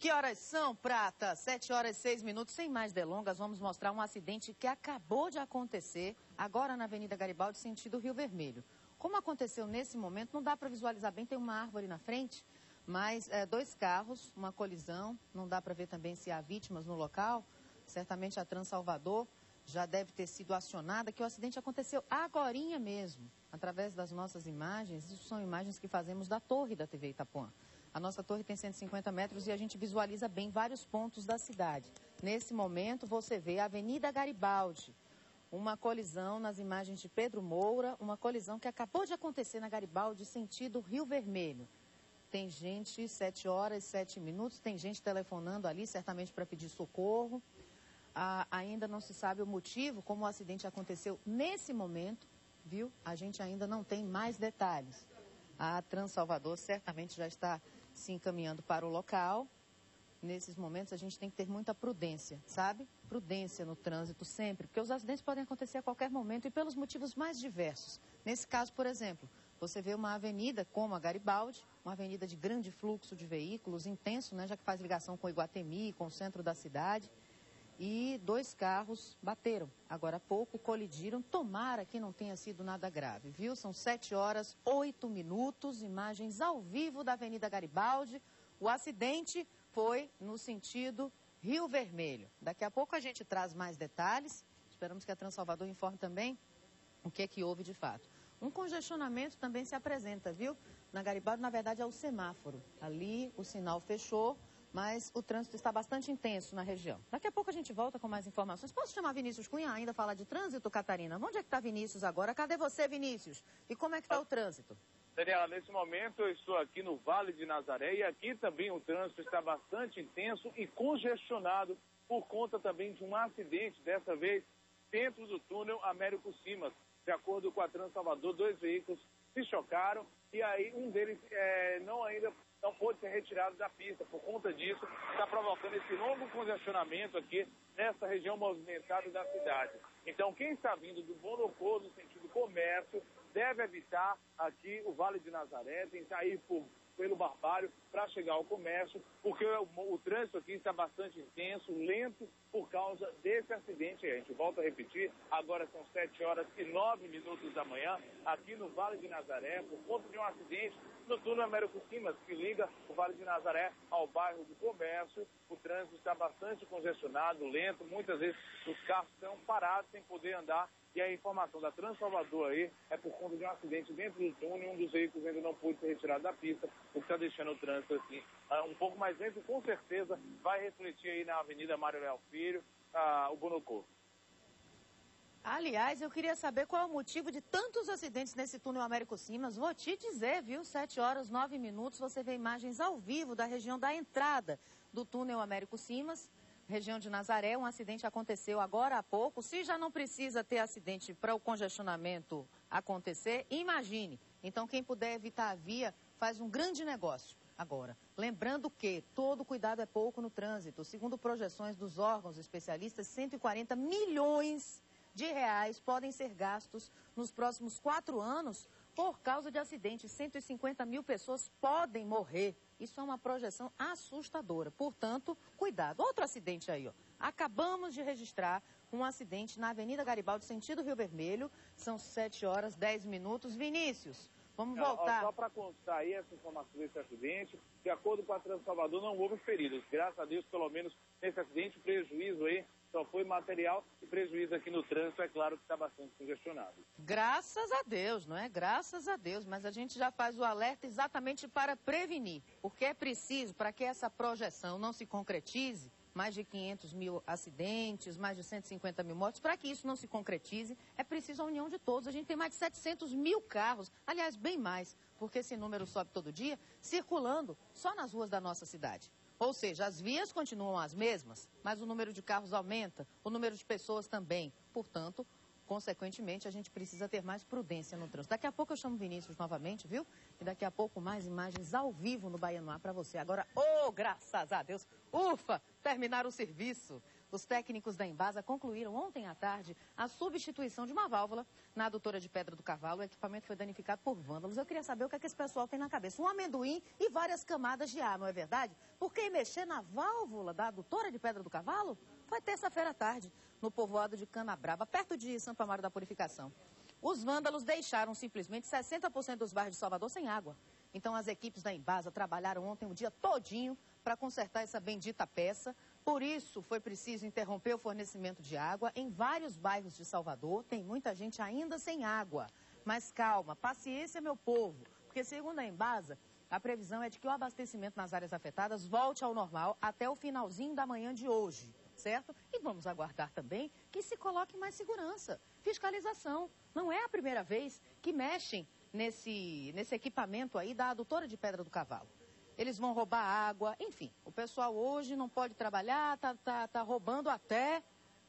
Que horas são, Prata? 7h06. Sem mais delongas, vamos mostrar um acidente que acabou de acontecer agora na Avenida Garibaldi, sentido Rio Vermelho. Como aconteceu nesse momento, não dá para visualizar bem, tem uma árvore na frente, mas dois carros, uma colisão, não dá para ver também se há vítimas no local. Certamente a Transalvador já deve ter sido acionada, que o acidente aconteceu agorinha mesmo, através das nossas imagens. Isso são imagens que fazemos da torre da TV Itapuã. A nossa torre tem 150 metros e a gente visualiza bem vários pontos da cidade. Nesse momento, você vê a Avenida Garibaldi, uma colisão nas imagens de Pedro Moura, uma colisão que acabou de acontecer na Garibaldi, sentido Rio Vermelho. Tem gente, 7h07, tem gente telefonando ali, certamente para pedir socorro. Ainda não se sabe o motivo, como o acidente aconteceu nesse momento, viu? A gente ainda não tem mais detalhes. A Transalvador certamente já está se encaminhando para o local. Nesses momentos a gente tem que ter muita prudência, sabe? Prudência no trânsito sempre, porque os acidentes podem acontecer a qualquer momento e pelos motivos mais diversos. Nesse caso, por exemplo, você vê uma avenida como a Garibaldi, uma avenida de grande fluxo de veículos, intenso, né? Já que faz ligação com Iguatemi, com o centro da cidade. E dois carros bateram. Agora há pouco colidiram. Tomara que não tenha sido nada grave, viu? São 7h08, imagens ao vivo da Avenida Garibaldi. O acidente foi no sentido Rio Vermelho. Daqui a pouco a gente traz mais detalhes. Esperamos que a Transalvador informe também o que houve de fato. Um congestionamento também se apresenta, viu? Na Garibaldi, na verdade, é o semáforo. Ali o sinal fechou, mas o trânsito está bastante intenso na região. Daqui a pouco a gente volta com mais informações. Posso chamar Vinícius Cunha ainda falar de trânsito, Catarina? Onde é que está Vinícius agora? Cadê você, Vinícius? E como é que está o trânsito? Daniela, nesse momento eu estou aqui no Vale de Nazaré e aqui também o trânsito está bastante intenso e congestionado por conta também de um acidente, dessa vez dentro do túnel Américo Simas. De acordo com a Transalvador, dois veículos se chocaram e aí um deles não pôde ser retirado da pista. Por conta disso, está provocando esse longo congestionamento aqui nessa região movimentada da cidade. Então, quem está vindo do Bonocô, no sentido comércio, deve evitar aqui o Vale de Nazaré, tentar ir pelo Barbário para chegar ao comércio, porque o trânsito aqui está bastante intenso, lento, por causa desse acidente. A gente volta a repetir, agora são 7h09 da manhã, aqui no Vale de Nazaré, por conta de um acidente no túnel Américo Simas, que liga o Vale de Nazaré ao bairro do Comércio. O trânsito está bastante congestionado, lento, muitas vezes os carros estão parados sem poder andar. E a informação da Transalvador aí é por conta de um acidente dentro do túnel, um dos veículos ainda não pôde ser retirado da pista, o que está deixando o trânsito assim um pouco mais lento e com certeza vai refletir aí na Avenida Mário Leal Filho, o Bonocô. Aliás, eu queria saber qual é o motivo de tantos acidentes nesse túnel Américo Simas. Vou te dizer, viu? 7h09, você vê imagens ao vivo da região da entrada do túnel Américo Simas. Região de Nazaré, um acidente aconteceu agora há pouco. Se já não precisa ter acidente para o congestionamento acontecer, imagine. Então, quem puder evitar a via, faz um grande negócio. Agora, lembrando que todo cuidado é pouco no trânsito. Segundo projeções dos órgãos especialistas, 140 milhões de reais podem ser gastos nos próximos 4 anos por causa de acidentes. 150 mil pessoas podem morrer. Isso é uma projeção assustadora. Portanto, cuidado. Outro acidente aí, ó. Acabamos de registrar um acidente na Avenida Garibaldi, sentido Rio Vermelho. São 7h10. Vinícius, vamos voltar. Só para constar aí essa informação desse acidente, de acordo com a Transalvador, não houve feridos. Graças a Deus, pelo menos nesse acidente, prejuízo aí só foi material e prejuízo aqui no trânsito, é claro que está bastante congestionado. Graças a Deus, não é? Graças a Deus, mas a gente já faz o alerta exatamente para prevenir, porque é preciso, para que essa projeção não se concretize, mais de 500 mil acidentes, mais de 150 mil mortes, para que isso não se concretize, é preciso a união de todos. A gente tem mais de 700 mil carros, aliás, bem mais, porque esse número sobe todo dia, circulando só nas ruas da nossa cidade. Ou seja, as vias continuam as mesmas, mas o número de carros aumenta, o número de pessoas também. Portanto, consequentemente, a gente precisa ter mais prudência no trânsito. Daqui a pouco eu chamo o Vinícius novamente, viu? E daqui a pouco mais imagens ao vivo no Baianoá para você. Agora, graças a Deus, ufa, terminaram o serviço. Os técnicos da Embasa concluíram ontem à tarde a substituição de uma válvula na adutora de Pedra do Cavalo. O equipamento foi danificado por vândalos. Eu queria saber o que é que esse pessoal tem na cabeça. Um amendoim e várias camadas de ar, não é verdade? Por que mexer na válvula da adutora de Pedra do Cavalo? Foi terça-feira à tarde, no povoado de Canabrava, perto de Santo Amaro da Purificação. Os vândalos deixaram simplesmente 60% dos bairros de Salvador sem água. Então as equipes da Embasa trabalharam ontem o dia todinho para consertar essa bendita peça. Por isso foi preciso interromper o fornecimento de água em vários bairros de Salvador. Tem muita gente ainda sem água. Mas calma, paciência, meu povo, porque segundo a Embasa, a previsão é de que o abastecimento nas áreas afetadas volte ao normal até o finalzinho da manhã de hoje, certo? E vamos aguardar também que se coloque mais segurança, fiscalização. Não é a primeira vez que mexem nesse equipamento aí da adutora de Pedra do Cavalo. Eles vão roubar água, enfim. O pessoal hoje não pode trabalhar, tá roubando até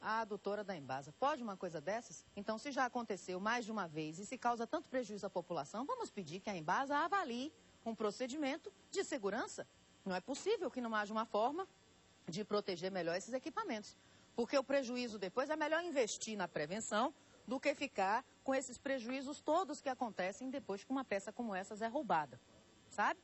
a adutora da Embasa. Pode uma coisa dessas? Então, se já aconteceu mais de uma vez e se causa tanto prejuízo à população, vamos pedir que a Embasa avalie um procedimento de segurança. Não é possível que não haja uma forma de proteger melhor esses equipamentos. Porque o prejuízo depois é melhor investir na prevenção do que ficar com esses prejuízos todos que acontecem depois que uma peça como essas é roubada, sabe?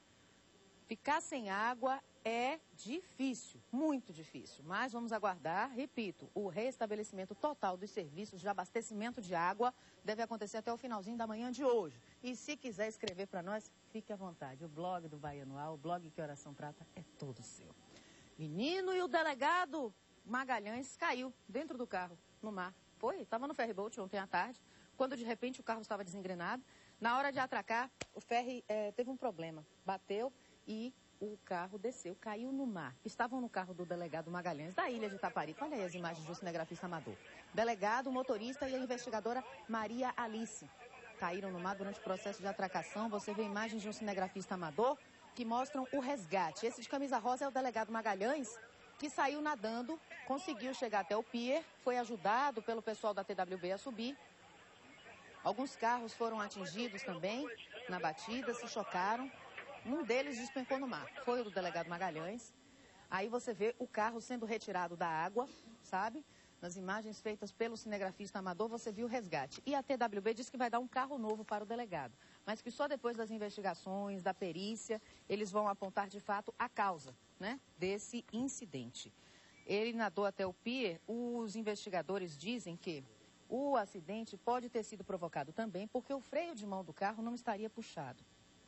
Ficar sem água é difícil, muito difícil, mas vamos aguardar, repito, o restabelecimento total dos serviços de abastecimento de água deve acontecer até o finalzinho da manhã de hoje. E se quiser escrever para nós, fique à vontade. O blog do Baianual, o blog Que Oração Prata é todo seu. Menino, e o delegado Magalhães caiu dentro do carro, no mar. Estava no ferryboat ontem à tarde, quando de repente o carro estava desengrenado. Na hora de atracar, o ferry teve um problema, bateu e o carro desceu, caiu no mar. Estavam no carro do delegado Magalhães, da ilha de Itaparica. Olha aí as imagens do cinegrafista amador. Delegado, o motorista e a investigadora Maria Alice caíram no mar durante o processo de atracação. Você vê imagens de um cinegrafista amador que mostram o resgate. Esse de camisa rosa é o delegado Magalhães, que saiu nadando, conseguiu chegar até o pier, foi ajudado pelo pessoal da TWB a subir. Alguns carros foram atingidos também na batida, se chocaram. Um deles despencou no mar, foi o do delegado Magalhães. Aí você vê o carro sendo retirado da água, sabe? Nas imagens feitas pelo cinegrafista amador, você viu o resgate. E a TWB diz que vai dar um carro novo para o delegado, mas que só depois das investigações, da perícia, eles vão apontar de fato a causa, né, desse incidente. Ele nadou até o pier. Os investigadores dizem que o acidente pode ter sido provocado também porque o freio de mão do carro não estaria puxado.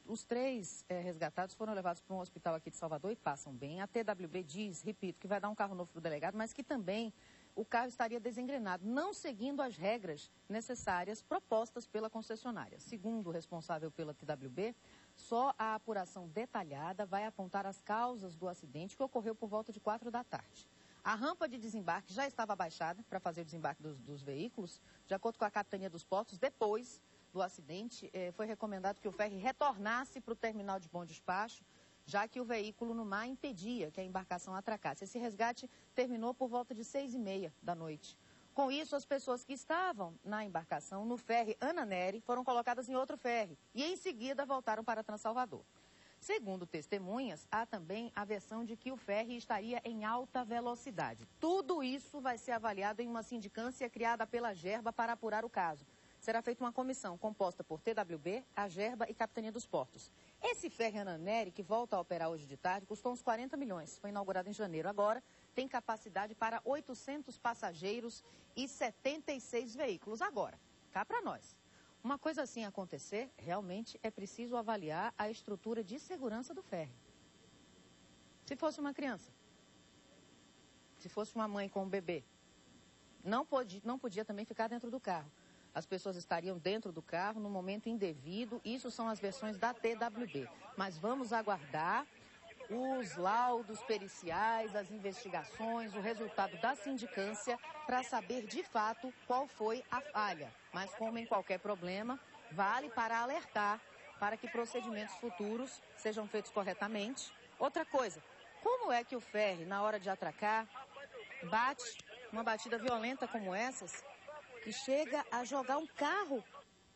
Os 3 resgatados foram levados para um hospital aqui de Salvador e passam bem. A TWB diz, repito, que vai dar um carro novo para o delegado, mas que também o carro estaria desengrenado, não seguindo as regras necessárias propostas pela concessionária. Segundo o responsável pela TWB, só a apuração detalhada vai apontar as causas do acidente que ocorreu por volta de 4 da tarde. A rampa de desembarque já estava abaixada para fazer o desembarque dos veículos. De acordo com a Capitania dos Portos, depois do acidente, foi recomendado que o ferry retornasse para o terminal de bom despacho, já que o veículo no mar impedia que a embarcação atracasse. Esse resgate terminou por volta de 6h30 da noite. Com isso, as pessoas que estavam na embarcação, no ferry Ana Nery, foram colocadas em outro ferry e em seguida voltaram para Transalvador. Segundo testemunhas, há também a versão de que o ferry estaria em alta velocidade. Tudo isso vai ser avaliado em uma sindicância criada pela Gerba para apurar o caso. Será feita uma comissão composta por TWB, a Gerba e Capitania dos Portos. Esse ferry Ana Nery, que volta a operar hoje de tarde, custou uns 40 milhões. Foi inaugurado em janeiro. Agora tem capacidade para 800 passageiros e 76 veículos. Agora, cá para nós. Uma coisa assim acontecer, realmente é preciso avaliar a estrutura de segurança do ferry. Se fosse uma criança, se fosse uma mãe com um bebê, não podia também ficar dentro do carro. As pessoas estariam dentro do carro no momento indevido. Isso são as versões da TWB. Mas vamos aguardar os laudos periciais, as investigações, o resultado da sindicância para saber de fato qual foi a falha. Mas como em qualquer problema, vale para alertar para que procedimentos futuros sejam feitos corretamente. Outra coisa, como é que o ferry, na hora de atracar, bate uma batida violenta como essas, que chega a jogar um carro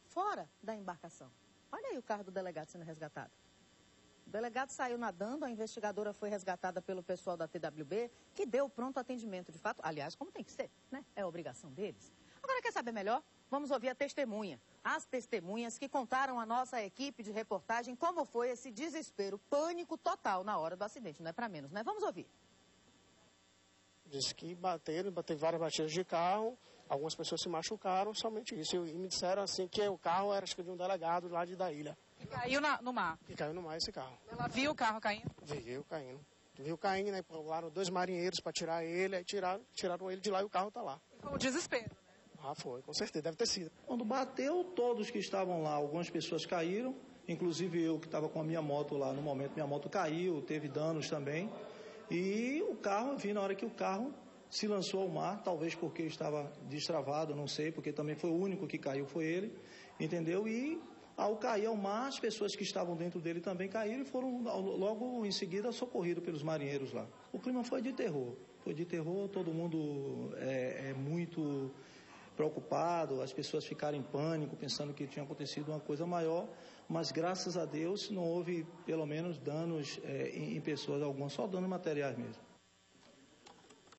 fora da embarcação? Olha aí o carro do delegado sendo resgatado. O delegado saiu nadando, a investigadora foi resgatada pelo pessoal da TWB, que deu pronto atendimento de fato. Aliás, como tem que ser, né? É a obrigação deles. Agora, quer saber melhor? Vamos ouvir a testemunha. As testemunhas que contaram à nossa equipe de reportagem como foi esse desespero, pânico total na hora do acidente. Não é para menos, né? Vamos ouvir. Disse que bateram várias batidas de carro, algumas pessoas se machucaram, somente isso. E me disseram assim que o carro era, acho que, de um delegado lá da ilha. E caiu no mar? E caiu no mar esse carro. Ela viu o carro caindo? Viu caindo. Viu caindo, aí pularam 2 marinheiros para tirar ele, aí tiraram ele de lá e o carro está lá. Foi um desespero, né? Ah, foi, com certeza, deve ter sido. Quando bateu, todos que estavam lá, algumas pessoas caíram, inclusive eu que estava com a minha moto lá no momento, minha moto caiu, teve danos também. E o carro, eu vi na hora que o carro se lançou ao mar, talvez porque estava destravado, não sei, porque também foi o único que caiu, foi ele, entendeu? E ao cair ao mar, as pessoas que estavam dentro dele também caíram e foram logo em seguida socorridos pelos marinheiros lá. O clima foi de terror, todo mundo é muito preocupado, as pessoas ficaram em pânico, pensando que tinha acontecido uma coisa maior, mas graças a Deus não houve, pelo menos, danos em pessoas algumas, só danos materiais mesmo.